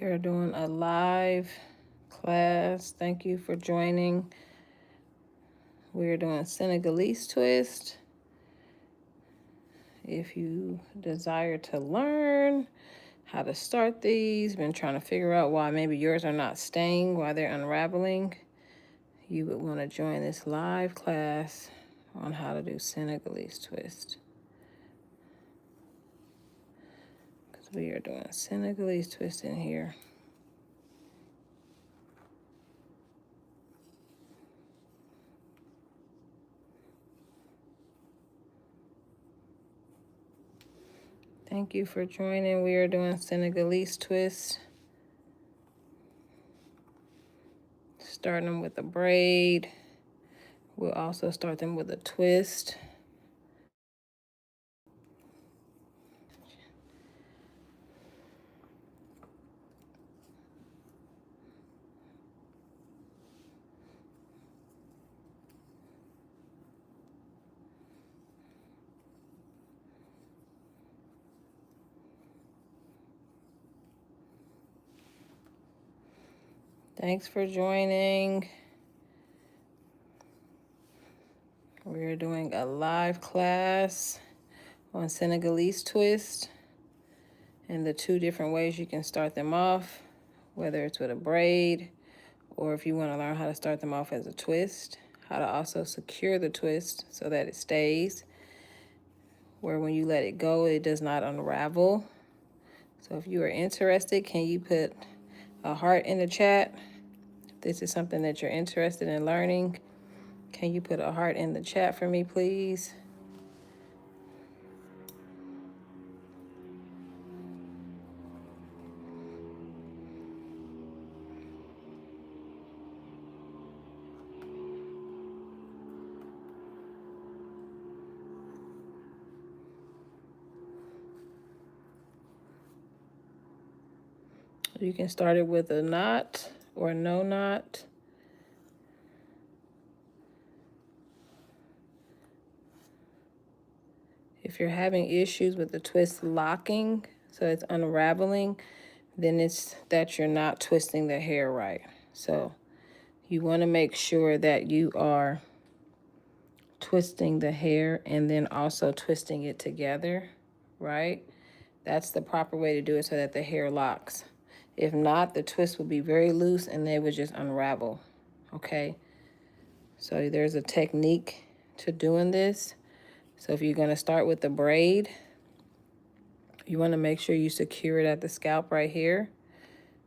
We are doing a live class. Thank you for joining. We are doing Senegalese twist. If you desire to learn how to start these, been trying to figure out why maybe yours are not staying, why they're unraveling, you would want to join this live class on how to do Senegalese twist. Because we are doing Senegalese twist in here. Thank you for joining. We are doing Senegalese twist. Starting them with a braid. We'll also start them with a twist. Thanks for joining. We're doing a live class on Senegalese twist and the two different ways you can start them off, whether it's with a braid or if you want to learn how to start them off as a twist, how to also secure the twist so that it stays, where when you let it go, it does not unravel. So if you are interested, can you put a heart in the chat? If this is something that you're interested in learning, can you put a heart in the chat for me, please? You can start it with a knot or no knot. If you're having issues with the twist locking, so it's unraveling, then it's that you're not twisting the hair right. So you want to make sure that you are twisting the hair and then also twisting it together, right? That's the proper way to do it so that the hair locks. If not, the twist will be very loose and they would just unravel, okay? So there's a technique to doing this. So if you're going to start with the braid, you want to make sure you secure it at the scalp right here,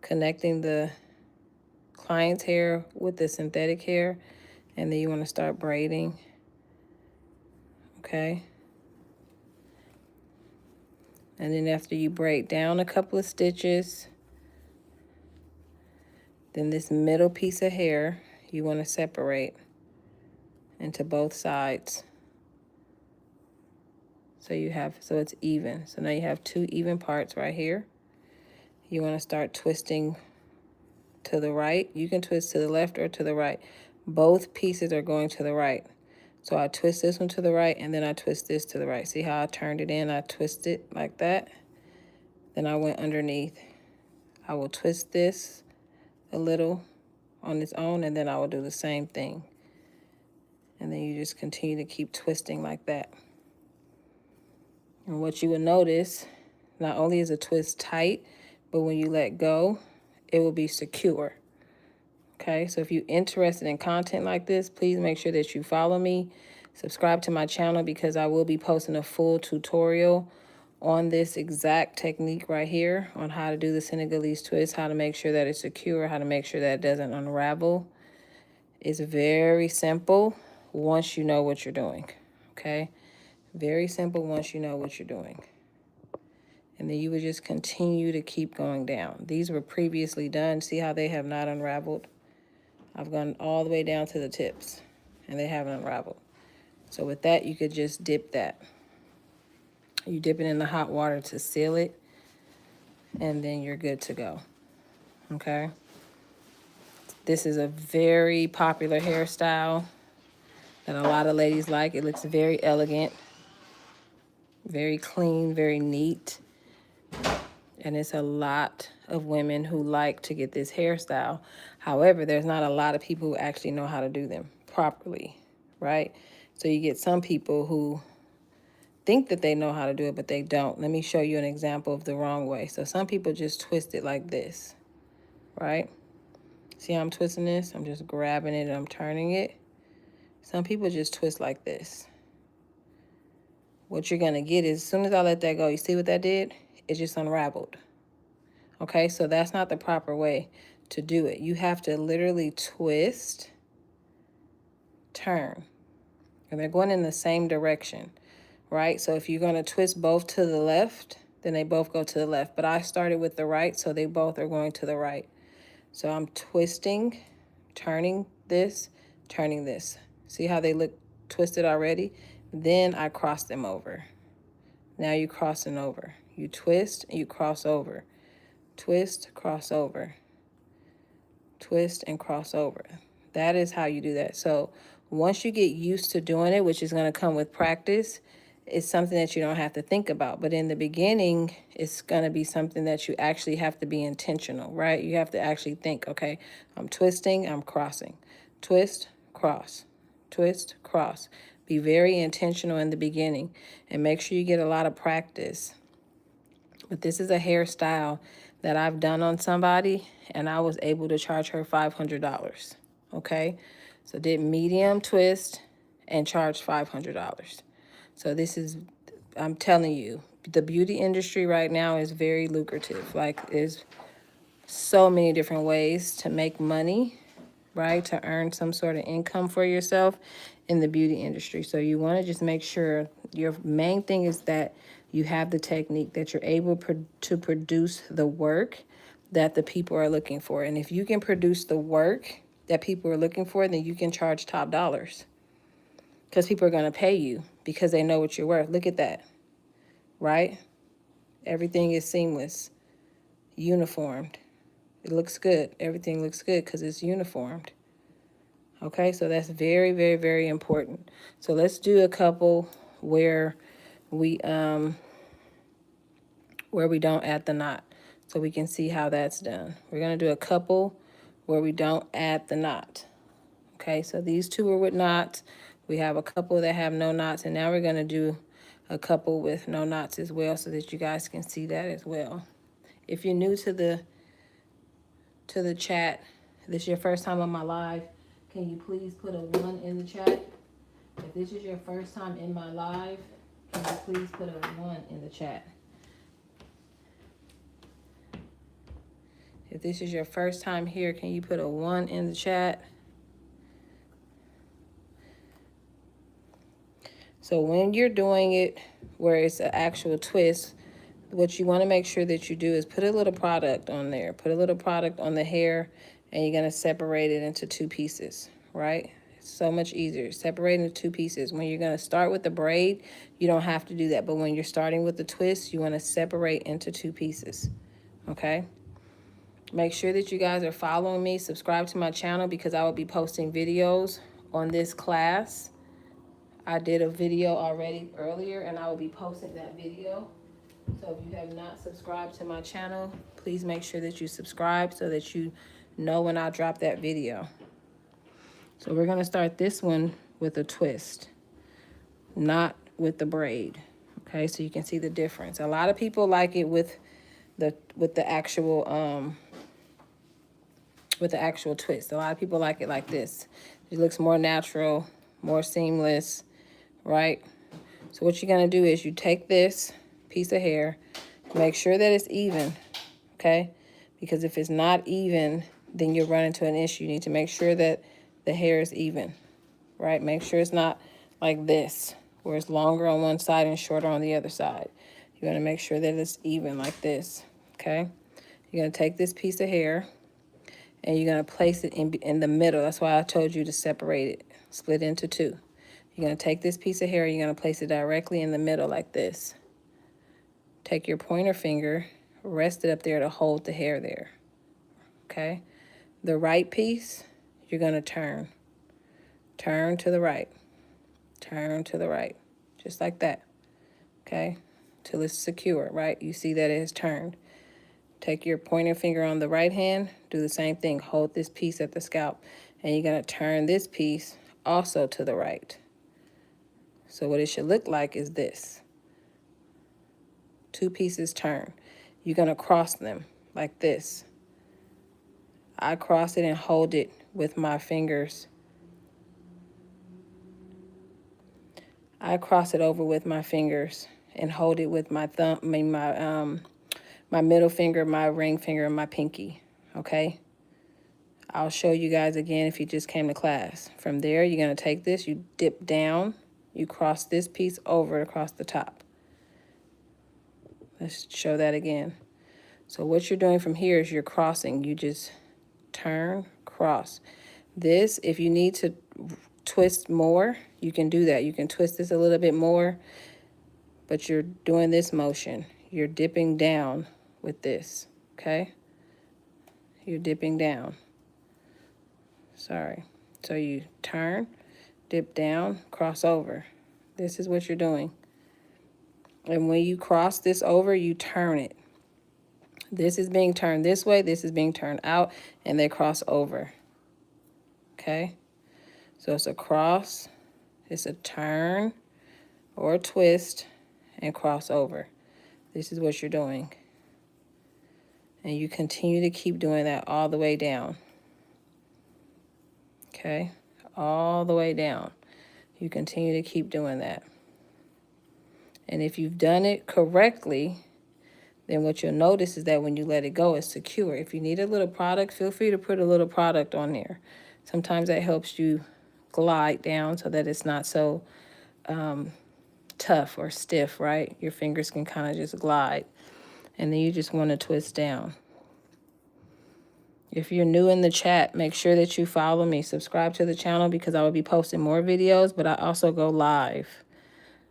connecting the client's hair with the synthetic hair, and then you want to start braiding, okay? And then after you braid down a couple of stitches, then this middle piece of hair, you want to separate into both sides. So it's even. So now you have two even parts right here. You want to start twisting to the right. You can twist to the left or to the right. Both pieces are going to the right. So I twist this one to the right and then I twist this to the right. See how I turned it in? I twist it like that. Then I went underneath. I will twist this a little on its own and then I will do the same thing. And then you just continue to keep twisting like that. And what you will notice, not only is a twist tight, but when you let go, it will be secure. Okay, so if you're interested in content like this, please make sure that you follow me. Subscribe to my channel because I will be posting a full tutorial on this exact technique right here on how to do the Senegalese twist, how to make sure that it's secure, how to make sure that it doesn't unravel. It's very simple once you know what you're doing, okay? Very simple once you know what you're doing. And then you would just continue to keep going down. These were previously done. See how they have not unraveled? I've gone all the way down to the tips and they haven't unraveled. So with that, you could just dip that. You dip it in the hot water to seal it and then you're good to go, okay? This is a very popular hairstyle that a lot of ladies like. It looks very elegant, very clean, very neat. and it's a lot of women who like to get this hairstyle. However, there's not a lot of people who actually know how to do them properly, right? So you get some people who think that they know how to do it, but they don't. Let me show you an example of the wrong way. So some people just twist it like this, right? See how I'm twisting this? I'm just grabbing it and I'm turning it. Some people just twist like this. What you're gonna get is, as soon as I let that go, you see what that did? It just unraveled. Okay, so that's not the proper way to do it. You have to literally twist, turn, and they're going in the same direction, right? So if you're gonna twist both to the left, then they both go to the left. But I started with the right, so they both are going to the right. So I'm twisting, turning this, turning this. See how they look twisted already? Then I cross them over. Now you're crossing over. You twist, you cross over. Twist, cross over. Twist and cross over. That is how you do that. So once you get used to doing it, which is going to come with practice, it's something that you don't have to think about. But in the beginning, it's going to be something that you actually have to be intentional, right? You have to actually think, okay, I'm twisting, I'm crossing. Twist, cross. Twist, cross. Be very intentional in the beginning and make sure you get a lot of practice. But this is a hairstyle that I've done on somebody, and I was able to charge her $500, okay? So did medium twist and charged $500. So this is, I'm telling you, the beauty industry right now is very lucrative. Like, there's so many different ways to make money, right? To earn some sort of income for yourself in the beauty industry. So you want to just make sure your main thing is that you have the technique, that you're able to produce the work that the people are looking for. And if you can produce the work that people are looking for, then you can charge top dollars, because people are going to pay you because they know what you're worth. Look at that, right? Everything is seamless, uniformed. It looks good. Everything looks good because it's uniformed. Okay, so that's very, very, very important. So let's do a couple where we don't add the knot, so we can see how that's done. We're gonna do a couple where we don't add the knot. Okay, so these two are with knots. We have a couple that have no knots, and now we're gonna do a couple with no knots as well, so that you guys can see that as well. If you're new to the chat, this is your first time on my live, can you please put a 1 in the chat? If this is your first time in my live, can you please put a 1 in the chat? If this is your first time here, can you put a 1 in the chat? So when you're doing it where it's an actual twist, what you want to make sure that you do is put a little product on there. Put a little product on the hair, and you're going to separate it into 2 pieces, right? It's so much easier. Separate into 2 pieces. When you're going to start with the braid, you don't have to do that. But when you're starting with the twist, you want to separate into 2 pieces, okay? Make sure that you guys are following me. Subscribe to my channel, because I will be posting videos on this class. I did a video already earlier, and I will be posting that video. So if you have not subscribed to my channel, please make sure that you subscribe so that you know when I drop that video. So we're going to start this one with a twist, not with the braid. Okay, so you can see the difference. A lot of people like it with the actual twist. A lot of people like it like this. It looks more natural, more seamless, right? So what you're going to do is you take this piece of hair, make sure that it's even, okay? Because if it's not even, then you'll run into an issue. You need to make sure that the hair is even, right? Make sure it's not like this, where it's longer on one side and shorter on the other side. You want to make sure that it's even like this, okay? You're going to take this piece of hair, and you're going to place it in the middle. That's why I told you to separate it, split into 2. You're going to take this piece of hair, you're going to place it directly in the middle like this. Take your pointer finger, rest it up there to hold the hair there, okay? The right piece, you're going to turn. Turn to the right. Turn to the right, just like that, okay? Till it's secure, right? You see that it has turned. Take your pointer finger on the right hand, do the same thing. Hold this piece at the scalp, and you're going to turn this piece also to the right. So what it should look like is this. 2 pieces turn. You're going to cross them like this. I cross it and hold it with my fingers. I cross it over with my fingers and hold it with my thumb, my middle finger, my ring finger, and my pinky, okay? I'll show you guys again if you just came to class. From there, you're going to take this, you dip down, you cross this piece over across the top. Let's show that again. So what you're doing from here is you're crossing. You just turn, cross. This, if you need to twist more, you can do that. You can twist this a little bit more, but you're doing this motion. You're dipping down with this, okay? You're dipping down. Sorry. So you turn, dip down, cross over. This is what you're doing. And when you cross this over, you turn it. This is being turned this way, this is being turned out, and they cross over. Okay? So it's a cross, it's a turn, or a twist, and cross over. This is what you're doing. And you continue to keep doing that all the way down. Okay? All the way down. You continue to keep doing that. And if you've done it correctly, then what you'll notice is that when you let it go, it's secure. If you need a little product, feel free to put a little product on there. Sometimes that helps you glide down so that it's not so tough or stiff, right? Your fingers can kind of just glide. And then you just want to twist down. If you're new in the chat, make sure that you follow me. Subscribe to the channel because I will be posting more videos, but I also go live.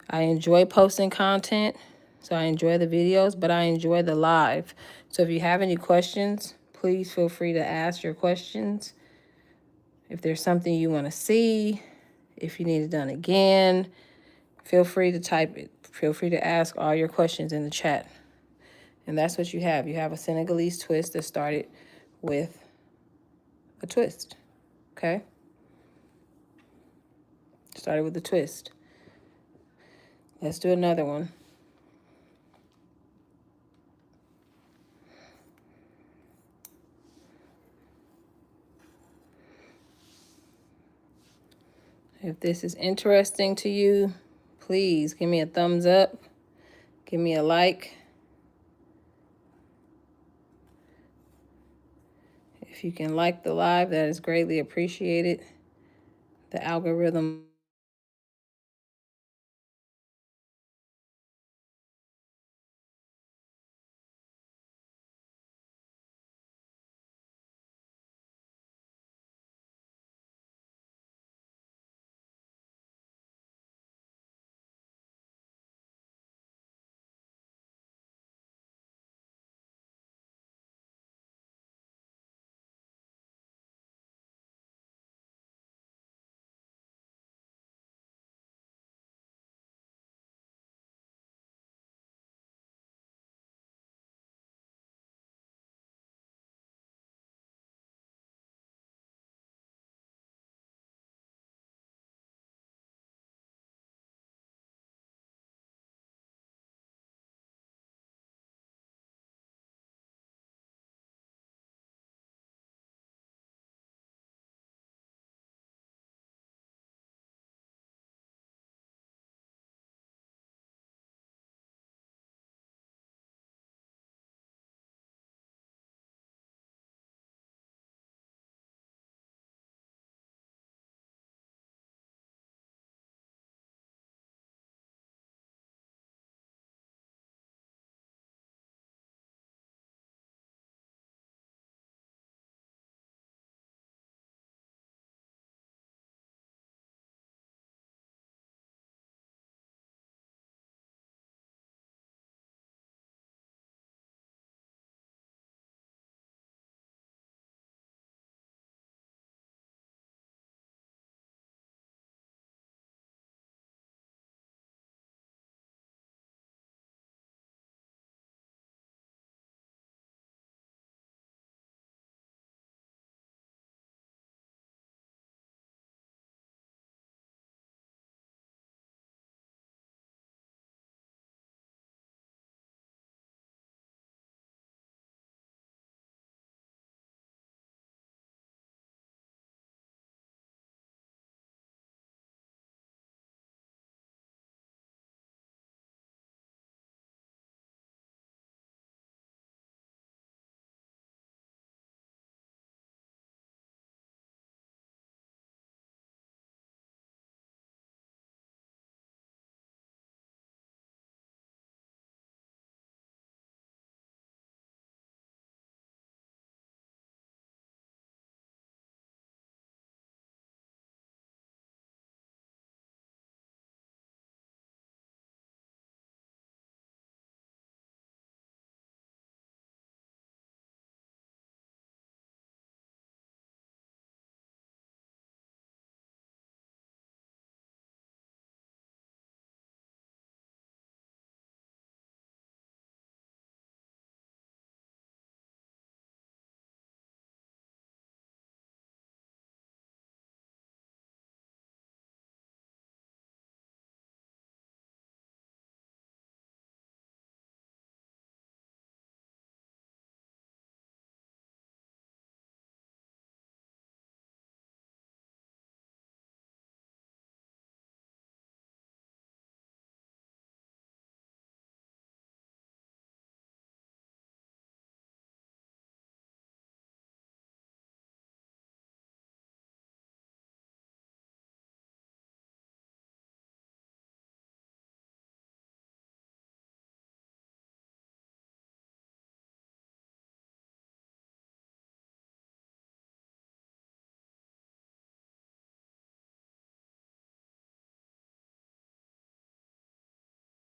I enjoy posting content, so I enjoy the videos, but I enjoy the live. So if you have any questions, please feel free to ask your questions. If there's something you want to see, if you need it done again, feel free to type it. Feel free to ask all your questions in the chat. And that's what you have. You have a Senegalese twist that started with a twist, okay? Started with a twist. Let's do another one. If this is interesting to you, please give me a thumbs up. Give me a like. If you can like the live, that is greatly appreciated. The algorithm